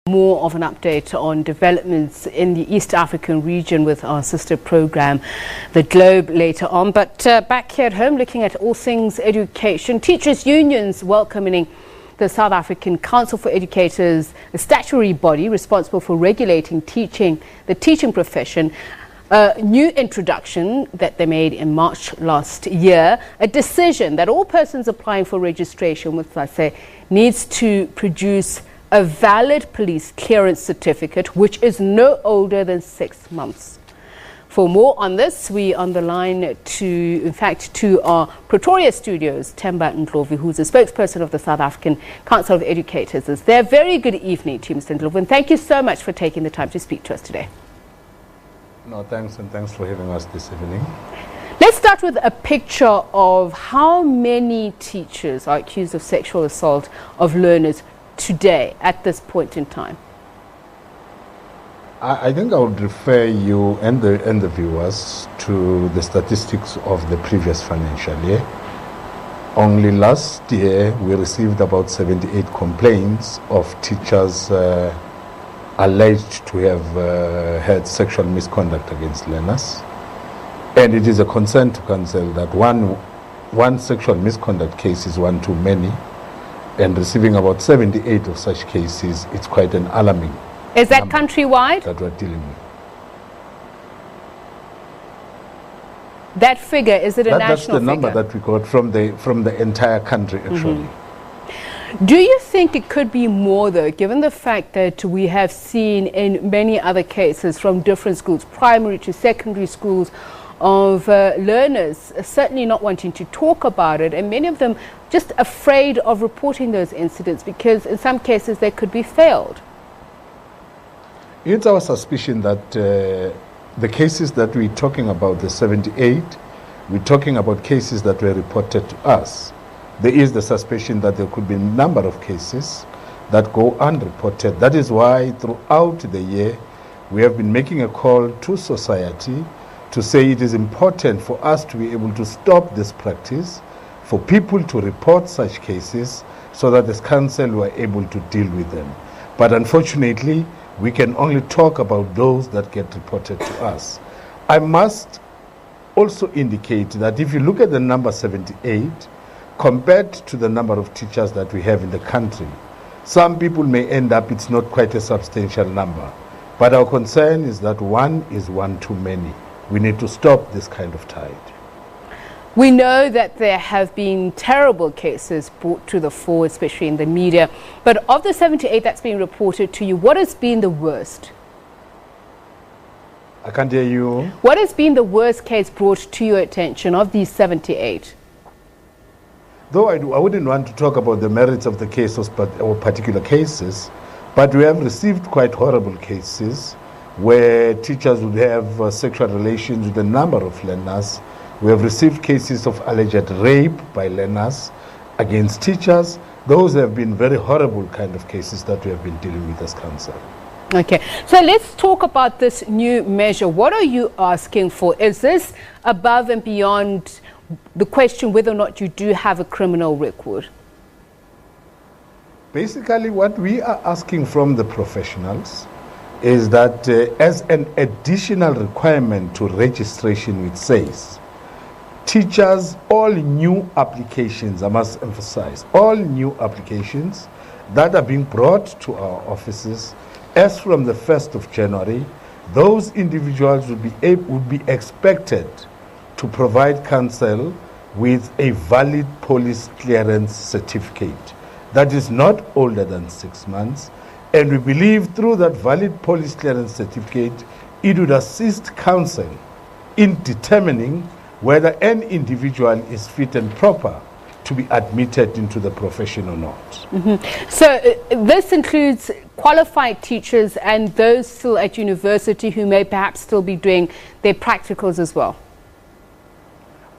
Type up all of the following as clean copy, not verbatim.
More of an update on developments in the East African region with our sister program, The Globe, later on. But back here at home, looking at all things education, teachers' unions welcoming the South African Council for Educators, a statutory body responsible for regulating the teaching profession. A new introduction that they made in March last year, a decision that all persons applying for registration with SACE needs to produce a valid police clearance certificate, which is no older than 6 months. For more on this, we on the line to our Pretoria studios, Themba Ndhlovu, who's a spokesperson of the South African Council of Educators, is there. Very good evening to you, Mr. Ndhlovu, and thank you so much for taking the time to speak to us today. No, thanks, and thanks for having us this evening. Let's start with a picture of how many teachers are accused of sexual assault of learners today, at this point in time. I think I would refer you and the viewers to the statistics of the previous financial year. Only last year, we received about 78 complaints of teachers alleged to have had sexual misconduct against learners. And it is a concern to council that one sexual misconduct case is one too many. And receiving about 78 of such cases, it's quite an alarming. Is that countrywide? That we're dealing with. That figure, is it a national figure? That's the number that we got from the entire country, actually. Do you think it could be more, though, given the fact that we have seen in many other cases from different schools, primary to secondary schools, of learners certainly not wanting to talk about it, and many of them just afraid of reporting those incidents because in some cases they could be failed? It's our suspicion that the cases that we're talking about, the 78, we're talking about cases that were reported to us. There is the suspicion that there could be a number of cases that go unreported. That is why throughout the year we have been making a call to society to say it is important for us to be able to stop this practice, for people to report such cases so that the council were able to deal with them. But unfortunately, we can only talk about those that get reported to us. I must also indicate that if you look at the number 78, compared to the number of teachers that we have in the country, some people may end up, it's not quite a substantial number. But our concern is that one is one too many. We need to stop this kind of tide. We know that there have been terrible cases brought to the fore, especially in the media. But of the 78 that's been reported to you, what has been the worst? I can't hear you. What has been the worst case brought to your attention of these 78? Though I wouldn't want to talk about the merits of the cases or particular cases, but we have received quite horrible cases where teachers would have sexual relations with a number of learners. We have received cases of alleged rape by learners against teachers. Those have been very horrible kind of cases that we have been dealing with as council. Okay, so let's talk about this new measure. What are you asking for? Is this above and beyond the question whether or not you do have a criminal record? Basically, what we are asking from the professionals is that as an additional requirement to registration with SACE, teachers, all new applications, I must emphasize, all new applications that are being brought to our offices as from the 1st of January, those individuals would be expected to provide council with a valid police clearance certificate that is not older than 6 months. And we believe through that valid police clearance certificate, it would assist council in determining whether an individual is fit and proper to be admitted into the profession or not. So this includes qualified teachers and those still at university who may perhaps still be doing their practicals as well?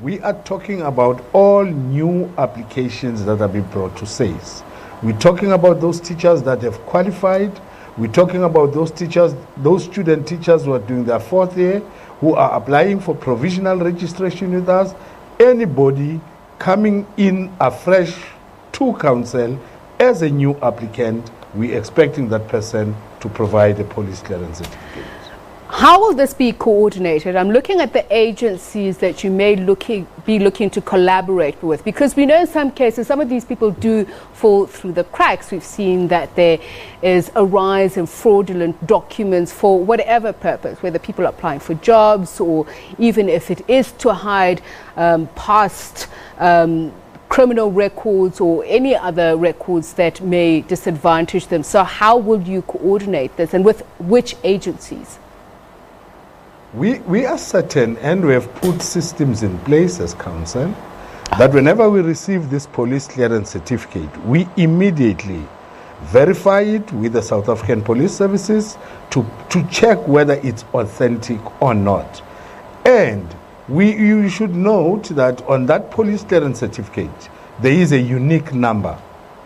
We are talking about all new applications that have been brought to SACE. We're talking about those teachers that have qualified. We're talking about those teachers, those student teachers who are doing their 4th year, who are applying for provisional registration with us. Anybody coming in afresh to council as a new applicant we're expecting that person to provide a police clearance certificate. How will this be coordinated? I'm looking at the agencies that you may be looking to collaborate with, because we know in some cases some of these people do fall through the cracks. We've seen that there is a rise in fraudulent documents for whatever purpose, whether people are applying for jobs or even if it is to hide past criminal records or any other records that may disadvantage them. So how will you coordinate this, and with which agencies? We are certain, and we have put systems in place as council, that whenever we receive this police clearance certificate, we immediately verify it with the South African Police Services to check whether it's authentic or not. And you should note that on that police clearance certificate, there is a unique number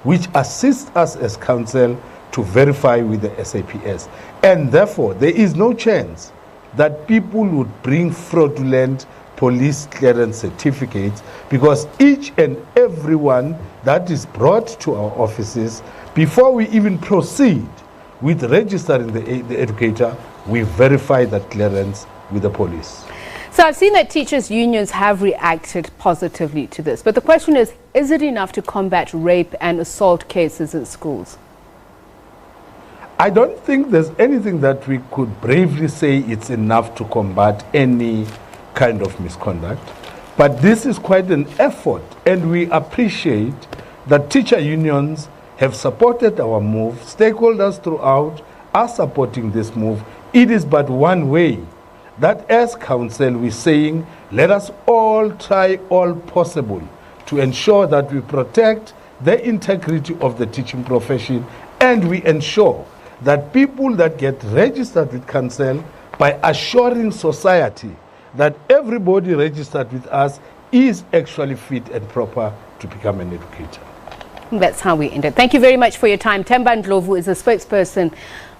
which assists us as council to verify with the SAPS. And therefore, there is no chance that people would bring fraudulent police clearance certificates, because each and every one that is brought to our offices, before we even proceed with registering the educator, we verify that clearance with the police. So I've seen that teachers' unions have reacted positively to this, but the question is it enough to combat rape and assault cases in schools? I don't think there's anything that we could bravely say it's enough to combat any kind of misconduct. But this is quite an effort, and we appreciate that teacher unions have supported our move. Stakeholders throughout are supporting this move. It is but one way that as council we're saying, let us all try all possible to ensure that we protect the integrity of the teaching profession, and we ensure that people that get registered with council, by assuring society that everybody registered with us is actually fit and proper to become an educator. That's how we end it. Thank you very much for your time. Themba Ndhlovu is a spokesperson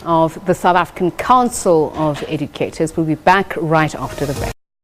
of the South African Council of Educators. We'll be back right after the break.